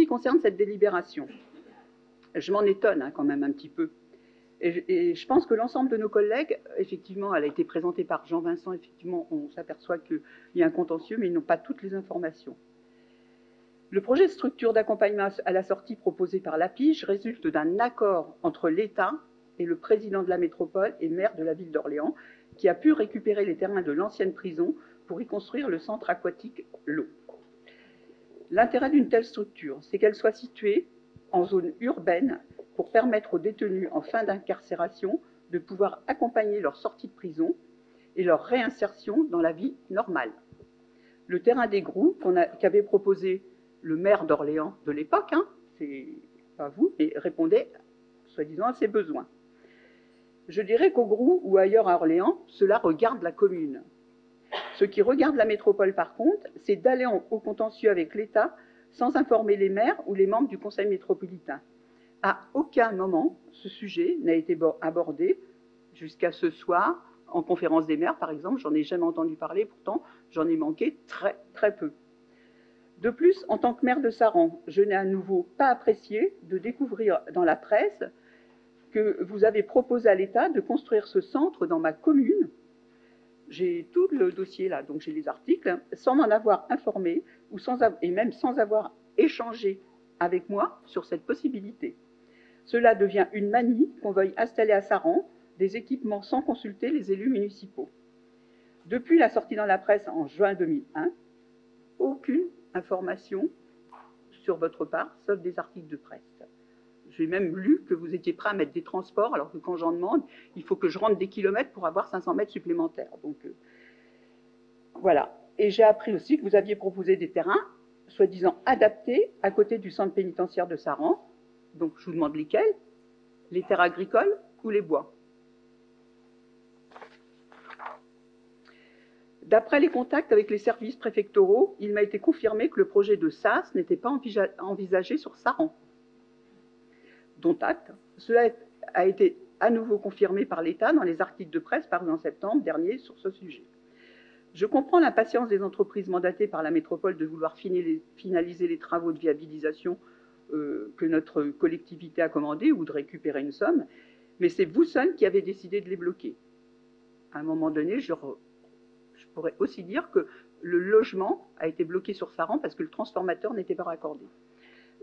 qui concerne cette délibération, je m'en étonne quand même un petit peu. Et je pense que l'ensemble de nos collègues, effectivement, elle a été présentée par Jean-Vincent, effectivement, on s'aperçoit qu'il y a un contentieux, mais ils n'ont pas toutes les informations. Le projet de structure d'accompagnement à la sortie proposé par l'APIGE résulte d'un accord entre l'État et le président de la métropole et maire de la ville d'Orléans, qui a pu récupérer les terrains de l'ancienne prison pour y construire le centre aquatique L'Eau. L'intérêt d'une telle structure, c'est qu'elle soit située en zone urbaine pour permettre aux détenus en fin d'incarcération de pouvoir accompagner leur sortie de prison et leur réinsertion dans la vie normale. Le terrain d'Égroux qu'avait proposé le maire d'Orléans de l'époque, c'est pas vous, mais répondait soi-disant à ses besoins. Je dirais qu'au Groux ou ailleurs à Orléans, cela regarde la commune. Ce qui regarde la métropole, par contre, c'est d'aller au contentieux avec l'État sans informer les maires ou les membres du conseil métropolitain. À aucun moment, ce sujet n'a été abordé jusqu'à ce soir, en conférence des maires, par exemple. J'en ai jamais entendu parler, pourtant, j'en ai manqué très, très peu. De plus, en tant que maire de Saran, je n'ai à nouveau pas apprécié de découvrir dans la presse que vous avez proposé à l'État de construire ce centre dans ma commune. J'ai tout le dossier là, donc j'ai les articles, sans m'en avoir informé et même sans avoir échangé avec moi sur cette possibilité. Cela devient une manie qu'on veuille installer à Saran des équipements sans consulter les élus municipaux. Depuis la sortie dans la presse en juin 2001, aucune information sur votre part, sauf des articles de presse. J'ai même lu que vous étiez prêt à mettre des transports, alors que quand j'en demande, il faut que je rentre des kilomètres pour avoir 500 mètres supplémentaires. Donc, voilà. Et j'ai appris aussi que vous aviez proposé des terrains, soi-disant adaptés, à côté du centre pénitentiaire de Saran. Donc, je vous demande lesquels? Les terres agricoles ou les bois? D'après les contacts avec les services préfectoraux, il m'a été confirmé que le projet de SAS n'était pas envisagé sur Saran. Dont acte. Cela a été à nouveau confirmé par l'État dans les articles de presse parus en septembre dernier sur ce sujet. Je comprends l'impatience des entreprises mandatées par la métropole de vouloir finaliser les travaux de viabilisation que notre collectivité a commandés ou de récupérer une somme, mais c'est vous seul qui avez décidé de les bloquer. À un moment donné, je pourrais aussi dire que le logement a été bloqué sur Saran parce que le transformateur n'était pas raccordé.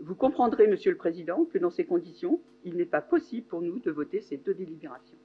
Vous comprendrez, Monsieur le Président, que dans ces conditions, il n'est pas possible pour nous de voter ces deux délibérations.